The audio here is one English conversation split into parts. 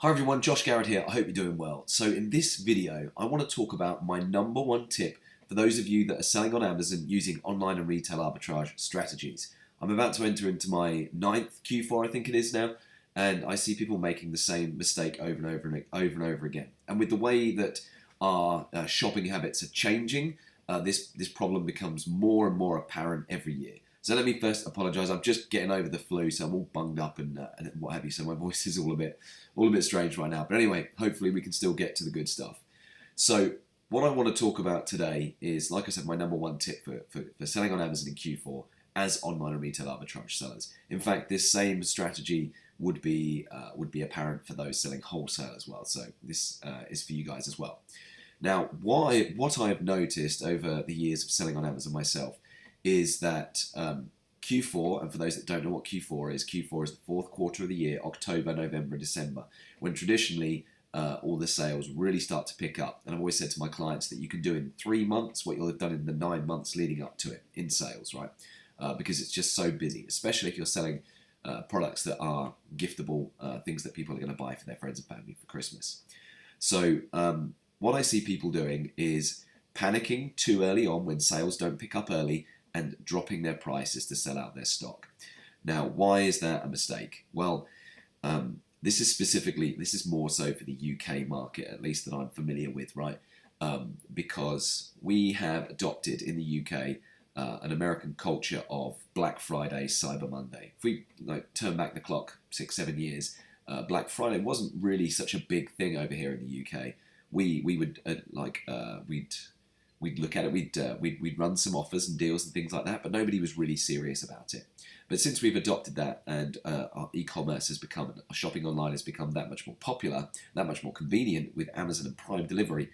Hi everyone, Josh Garrett here. I hope you're doing well. So in this video, I want to talk about my number one tip for those of you that are selling on Amazon using online and retail arbitrage strategies. I'm about to enter into my ninth Q4, I think it is now, and I see people making the same mistake over and over and over and over again. And with the way that our shopping habits are changing, this problem becomes more and more apparent every year. So let me first apologise. I'm just getting over the flu, so I'm all bunged up and what have you. So my voice is all a bit strange right now. But anyway, hopefully we can still get to the good stuff. So what I want to talk about today is, like I said, my number one tip for selling on Amazon in Q4 as online and retail arbitrage sellers. In fact, this same strategy would be apparent for those selling wholesale as well. So this is for you guys as well. Now, what I have noticed over the years of selling on Amazon myself is that Q4, and for those that don't know what Q4 is the fourth quarter of the year, October, November, and December, when traditionally all the sales really start to pick up. And I've always said to my clients that you can do in 3 months what you'll have done in the 9 months leading up to it in sales, right? Because it's just so busy, especially if you're selling products that are giftable, things that people are going to buy for their friends and family for Christmas. So what I see people doing is panicking too early on when sales don't pick up early and dropping their prices to sell out their stock. Now, why is that a mistake? Well, this is more so for the UK market, at least that I'm familiar with, right? Because we have adopted in the UK an American culture of Black Friday, Cyber Monday. If we turn back the clock 6-7 years, Black Friday wasn't really such a big thing over here in the UK. We would we'd look at it, we'd run some offers and deals and things like that, but nobody was really serious about it. But since we've adopted that and our e-commerce has become, shopping online has become that much more popular, that much more convenient with Amazon and Prime delivery,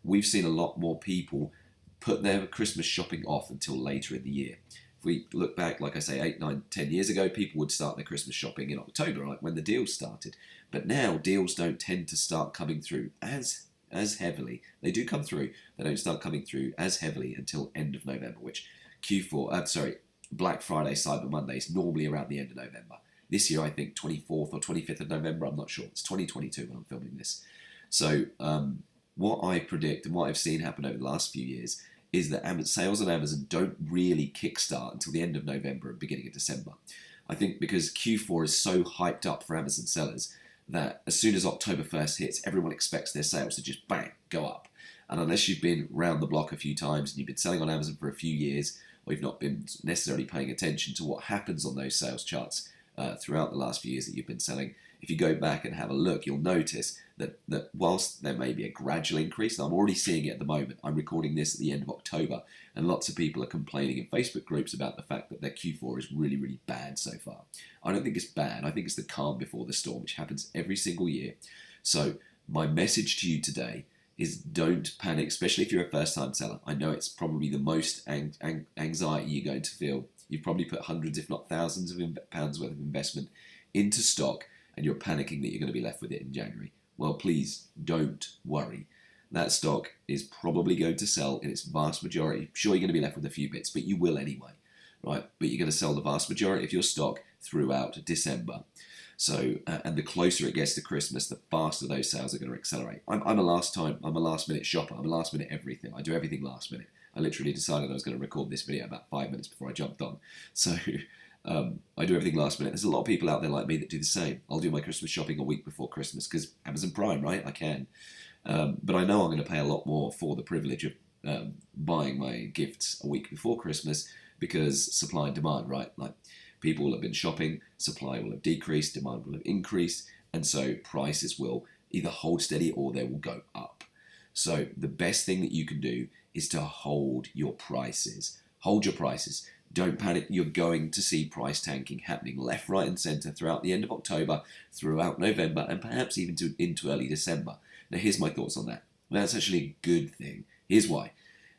we've seen a lot more people put their Christmas shopping off until later in the year. If we look back, like I say, 8, 9, 10 years ago, people would start their Christmas shopping in October, like when the deals started. But now deals don't tend to start coming through as heavily. They do come through. They don't start coming through as heavily until end of November, which Black Friday, Cyber Monday is normally around the end of November. This year, I think 24th or 25th of November, I'm not sure. It's 2022 when I'm filming this. So what I predict and what I've seen happen over the last few years is that sales on Amazon don't really kickstart until the end of November and beginning of December. I think because Q4 is so hyped up for Amazon sellers that as soon as October 1st hits, everyone expects their sales to just bang, go up. And unless you've been round the block a few times and you've been selling on Amazon for a few years, or you've not been necessarily paying attention to what happens on those sales charts throughout the last few years that you've been selling, if you go back and have a look, you'll notice that whilst there may be a gradual increase, and I'm already seeing it at the moment, I'm recording this at the end of October, and lots of people are complaining in Facebook groups about the fact that their Q4 is really, really bad so far. I don't think it's bad. I think it's the calm before the storm, which happens every single year. So my message to you today is don't panic, especially if you're a first-time seller. I know it's probably the most anxiety you're going to feel. You've probably put hundreds, if not thousands of pounds worth of investment into stock, and you're panicking that you're going to be left with it in January. Well, please don't worry. That stock is probably going to sell in its vast majority. Sure, you're going to be left with a few bits, but you will anyway, right? But you're going to sell the vast majority of your stock throughout December. So, and the closer it gets to Christmas, the faster those sales are going to accelerate. I'm a last minute shopper. I'm a last minute everything. I do everything last minute. I literally decided I was going to record this video about 5 minutes before I jumped on. So I do everything last minute. There's a lot of people out there like me that do the same. I'll do my Christmas shopping a week before Christmas because Amazon Prime, right? I can. But I know I'm going to pay a lot more for the privilege of buying my gifts a week before Christmas because supply and demand, right? Like people will have been shopping, supply will have decreased, demand will have increased, and so prices will either hold steady or they will go up. So the best thing that you can do is to hold your prices. Hold your prices. Don't panic. You're going to see price tanking happening left, right, and centre throughout the end of October, throughout November, and perhaps even into early December. Now, here's my thoughts on that. That's actually a good thing. Here's why.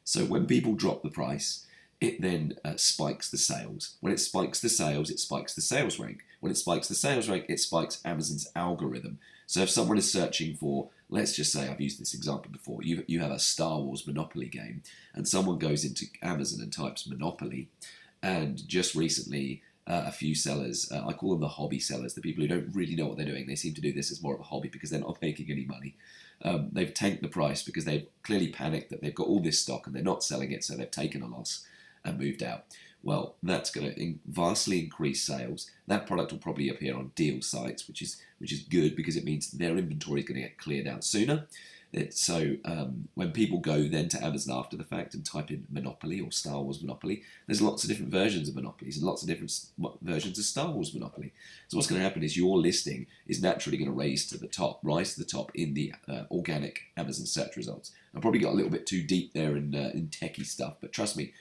So when people drop the price, it then spikes the sales. When it spikes the sales, it spikes the sales rank. When it spikes the sales rank, it spikes Amazon's algorithm. So if someone is searching for, let's just say, I've used this example before, you have a Star Wars Monopoly game, and someone goes into Amazon and types Monopoly, and just recently a few sellers. I call them the hobby sellers, the people who don't really know what they're doing. They seem to do this as more of a hobby because they're not making any money. They've tanked the price because they've clearly panicked that they've got all this stock and they're not selling it, so they've taken a loss and moved out. Well, that's going to vastly increase sales. That product will probably appear on deal sites, which is good because it means their inventory is going to get cleared out sooner. So when people go then to Amazon after the fact and type in Monopoly or Star Wars Monopoly, there's lots of different versions of Monopolies and lots of different versions of Star Wars Monopoly. So what's going to happen is your listing is naturally going to rise to the top in the organic Amazon search results. I probably got a little bit too deep there in techie stuff, but trust me,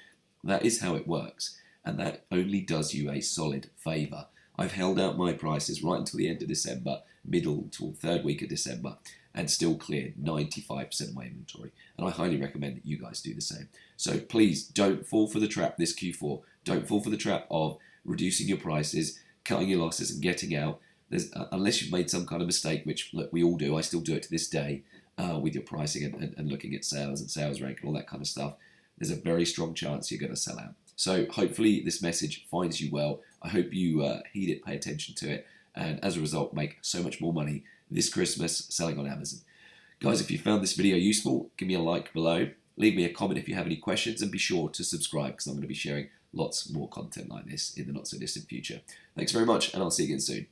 that is how it works, and that only does you a solid favour. I've held out my prices right until the end of December, middle to third week of December, and still cleared 95% of my inventory. And I highly recommend that you guys do the same. So please don't fall for the trap this Q4. Don't fall for the trap of reducing your prices, cutting your losses, and getting out. Unless you've made some kind of mistake, which look, we all do. I still do it to this day with your pricing and looking at sales and sales rank and all that kind of stuff. There's a very strong chance you're going to sell out. So hopefully this message finds you well. I hope you heed it, pay attention to it, and as a result make so much more money this Christmas selling on Amazon. Guys, if you found this video useful, give me a like below. Leave me a comment if you have any questions, and be sure to subscribe because I'm going to be sharing lots more content like this in the not so distant future. Thanks very much, and I'll see you again soon.